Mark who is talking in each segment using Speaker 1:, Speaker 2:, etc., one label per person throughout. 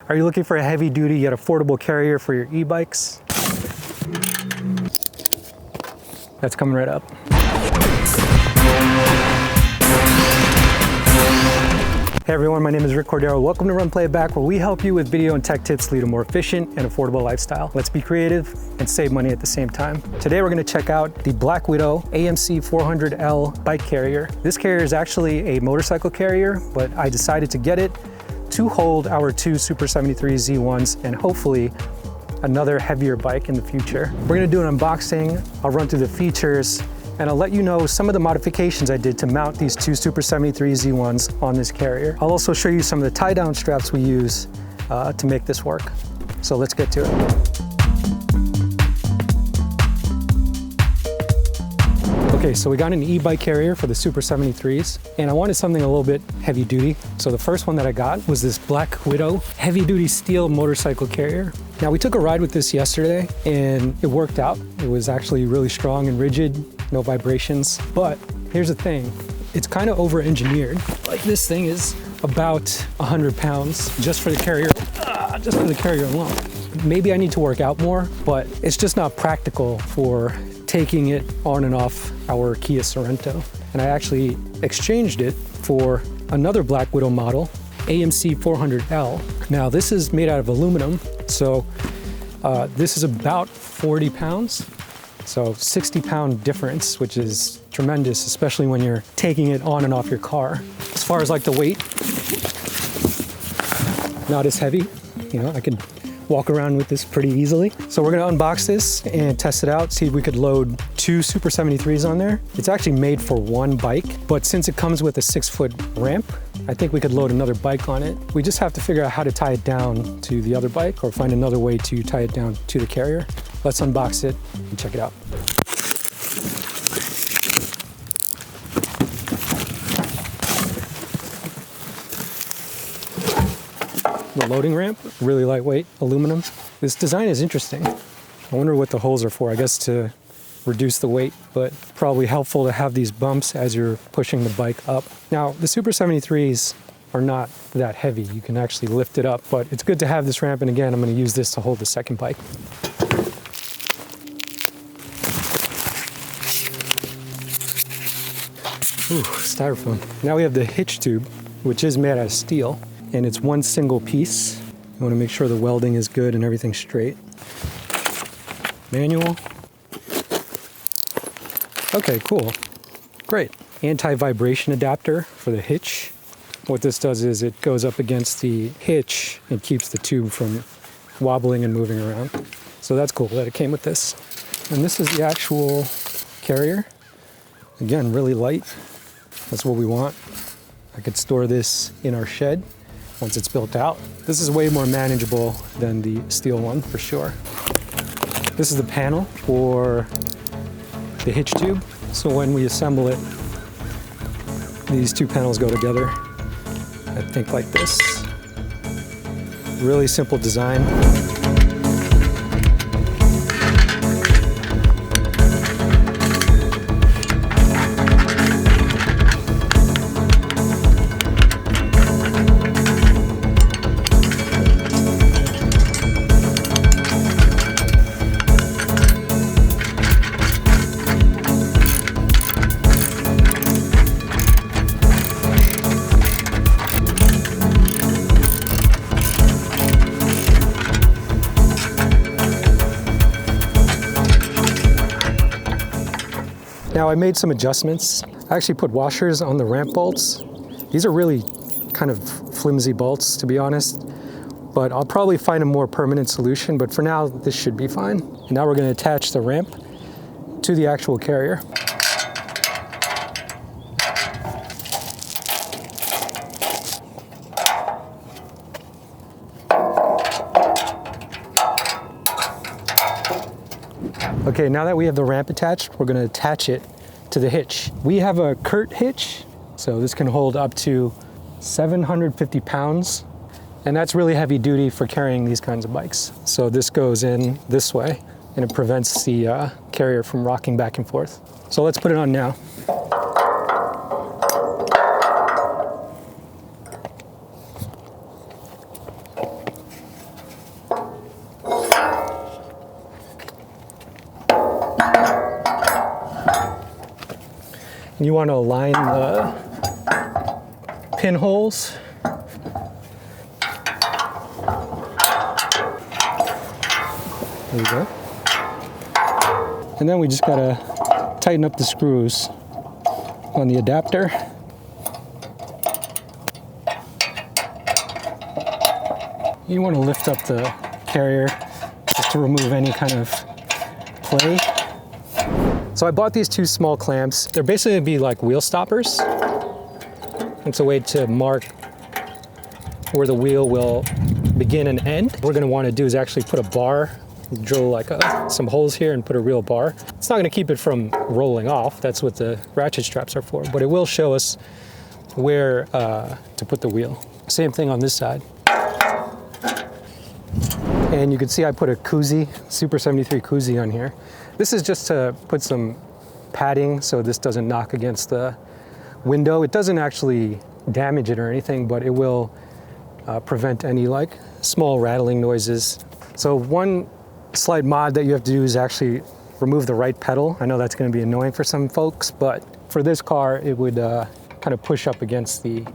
Speaker 1: Are you looking for a heavy duty yet affordable carrier for your e-bikes? That's coming right up. Hey everyone, my name is Rick Cordero. Welcome to RunPlayBack, where we help you with video and tech tips to lead a more efficient and affordable lifestyle. Let's be creative and save money at the same time. Today we're going to check out the Black Widow AMC-400L bike carrier. This carrier is actually a motorcycle carrier, but I decided to get it to hold our two Super73 Z1s and hopefully another heavier bike in the future. We're going to do an unboxing. I'll run through the features, and I'll let you know some of the modifications I did to mount these two Super73 Z1s on this carrier. I'll also show you some of the tie-down straps we use to make this work. So let's get to it. Okay, so we got an e-bike carrier for the Super73s, and I wanted something a little bit heavy duty. So the first one that I got was this Black Widow heavy duty steel motorcycle carrier. Now we took a ride with this yesterday and it worked out. It was actually really strong and rigid, no vibrations. But here's the thing, it's kind of over-engineered. Like this thing is about 100 pounds just for the carrier alone. Maybe I need to work out more, but it's just not practical for taking it on and off our Kia Sorento. And I actually exchanged it for another Black Widow model, AMC-400L. Now this is made out of aluminum, so this is about 40 pounds. So 60-pound difference, which is tremendous, especially when you're taking it on and off your car. As far as like the weight, not as heavy. You know, I could walk around with this pretty easily. So we're gonna unbox this and test it out, see if we could load two Super73s on there. It's actually made for one bike, but since it comes with a 6-foot ramp, I think we could load another bike on it. We just have to figure out how to tie it down to the other bike or find another way to tie it down to the carrier. Let's unbox it and check it out. The loading ramp, really lightweight, aluminum. This design is interesting. I wonder what the holes are for. I guess to reduce the weight, but probably helpful to have these bumps as you're pushing the bike up. Now, the Super73s are not that heavy. You can actually lift it up, but it's good to have this ramp. And again, I'm going to use this to hold the second bike. Ooh, styrofoam. Now we have the hitch tube, which is made out of steel, and it's one single piece. You want to make sure the welding is good and everything's straight. Manual. Okay, cool. Great. Anti-vibration adapter for the hitch. What this does is it goes up against the hitch and keeps the tube from wobbling and moving around. So that's cool that it came with this. And this is the actual carrier. Again, really light. That's what we want. I could store this in our shed once it's built out. This is way more manageable than the steel one for sure. This is the panel for the hitch tube. So when we assemble it, these two panels go together, I think like this. Really simple design. Now I made some adjustments. I actually put washers on the ramp bolts. These are really kind of flimsy bolts, to be honest, but I'll probably find a more permanent solution, but for now, this should be fine. And now we're gonna attach the ramp to the actual carrier. Okay, now that we have the ramp attached, we're gonna attach it to the hitch. We have a Kurt hitch, so this can hold up to 750 pounds. And that's really heavy duty for carrying these kinds of bikes. So this goes in this way and it prevents the carrier from rocking back and forth. So let's put it on now. You want to align the pinholes. There you go. And then we just gotta tighten up the screws on the adapter. You want to lift up the carrier just to remove any kind of play. So I bought these two small clamps. They're basically gonna be like wheel stoppers. It's a way to mark where the wheel will begin and end. What we're gonna want to do is actually put a bar, drill like some holes here and put a real bar. It's not gonna keep it from rolling off. That's what the ratchet straps are for, but it will show us where to put the wheel. Same thing on this side. And you can see I put a koozie, Super 73 koozie on here. This is just to put some padding so this doesn't knock against the window. It doesn't actually damage it or anything, but it will prevent any like small rattling noises. So one slight mod that you have to do is actually remove the right pedal. I know that's going to be annoying for some folks, but for this car, it would kind of push up against the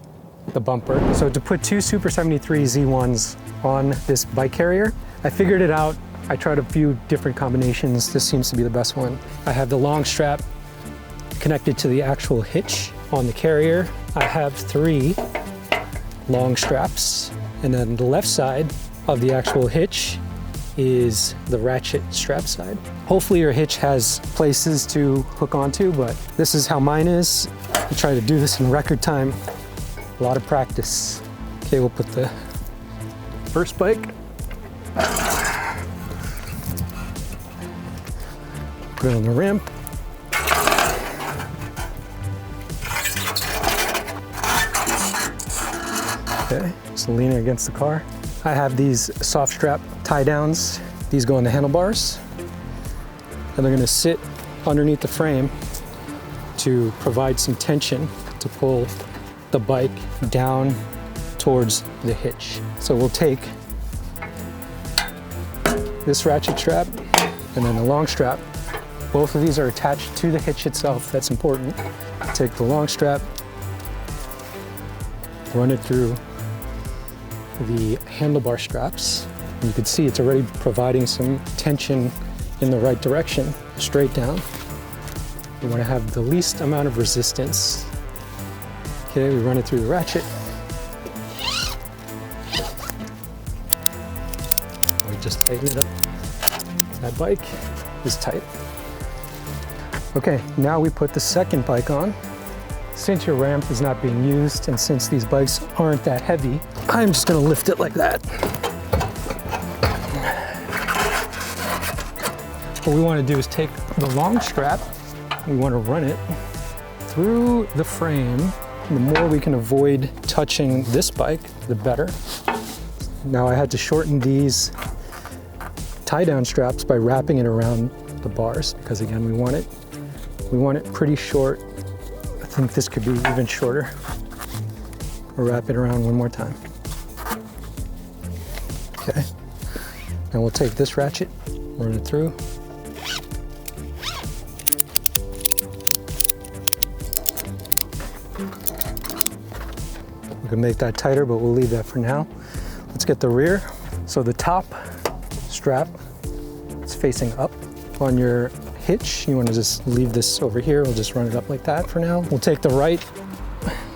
Speaker 1: bumper. So to put two Super 73 Z1s on this bike carrier, I figured it out. I tried a few different combinations. This seems to be the best one. I have the long strap connected to the actual hitch on the carrier. I have 3 long straps, and then the left side of the actual hitch is the ratchet strap side. Hopefully your hitch has places to hook onto, but this is how mine is. I try to do this in record time. A lot of practice. Okay, we'll put the first bike. Put it on the ramp. Okay, just leaning against the car. I have these soft strap tie downs. These go on the handlebars, and they're gonna sit underneath the frame to provide some tension to pull the bike down towards the hitch. So we'll take this ratchet strap and then the long strap. Both of these are attached to the hitch itself. That's important. Take the long strap, run it through the handlebar straps. And you can see it's already providing some tension in the right direction, straight down. You want to have the least amount of resistance. Okay, we run it through the ratchet. We just tighten it up. That bike is tight. Okay, now we put the second bike on. Since your ramp is not being used and since these bikes aren't that heavy, I'm just gonna lift it like that. What we wanna do is take the long strap, we wanna run it through the frame. The more we can avoid touching this bike, the better. Now I had to shorten these tie-down straps by wrapping it around the bars because again, we want it pretty short. I think this could be even shorter. We'll wrap it around one more time. Okay. Now we'll take this ratchet, run it through. We can make that tighter, but we'll leave that for now. Let's get the rear. So the top strap is facing up. On your hitch, you want to just leave this over here. We'll just run it up like that for now. We'll take the right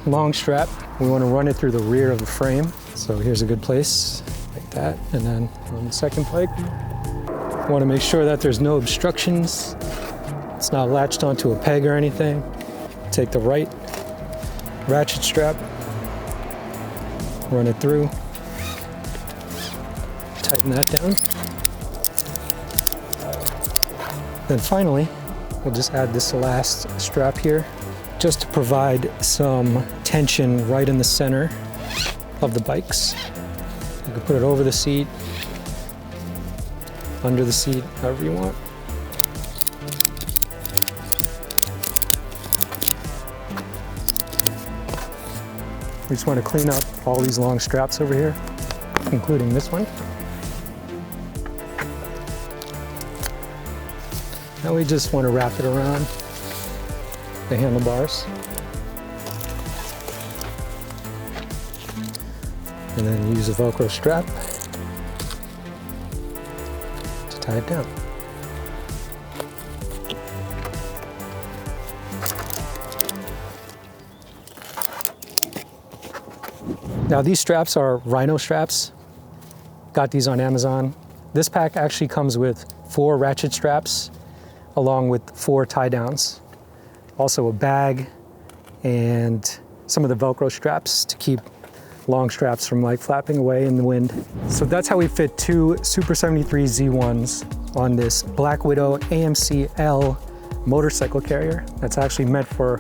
Speaker 1: long strap. We want to run it through the rear of the frame. So here's a good place, like that. And then on the second bike, we want to make sure that there's no obstructions. It's not latched onto a peg or anything. Take the right ratchet strap, run it through, tighten that down. Then finally, we'll just add this last strap here just to provide some tension right in the center of the bikes. You can put it over the seat, under the seat, however you want. We just want to clean up all these long straps over here, including this one. Now we just want to wrap it around the handlebars. And then use a Velcro strap to tie it down. Now these straps are Rhino straps. Got these on Amazon. This pack actually comes with 4 ratchet straps along with 4 tie downs. Also a bag and some of the Velcro straps to keep long straps from like flapping away in the wind. So that's how we fit 2 Super73 Z1s on this Black Widow AMC-L motorcycle carrier. That's actually meant for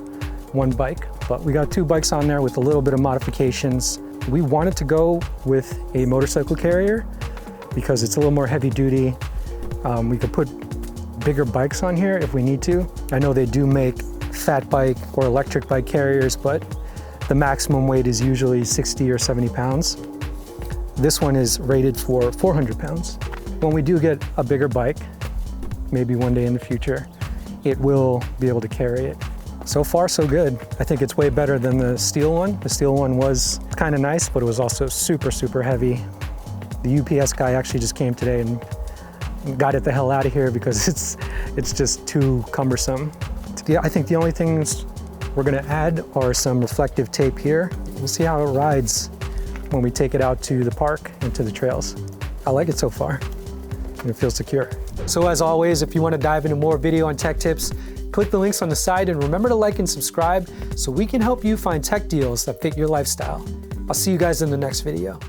Speaker 1: one bike, but we got 2 bikes on there with a little bit of modifications. We wanted to go with a motorcycle carrier because it's a little more heavy duty. We could put bigger bikes on here if we need to. I know they do make fat bike or electric bike carriers, but the maximum weight is usually 60 or 70 pounds. This one is rated for 400 pounds. When we do get a bigger bike, maybe one day in the future, it will be able to carry it. So far, so good. I think it's way better than the steel one. The steel one was kind of nice, but it was also super, super heavy. The UPS guy actually just came today and got it the hell out of here because it's just too cumbersome. Yeah, I think the only things we're gonna add are some reflective tape here. We'll see how it rides when we take it out to the park and to the trails. I like it so far, and it feels secure. So as always, if you wanna dive into more video on tech tips, click the links on the side and remember to like and subscribe so we can help you find tech deals that fit your lifestyle. I'll see you guys in the next video.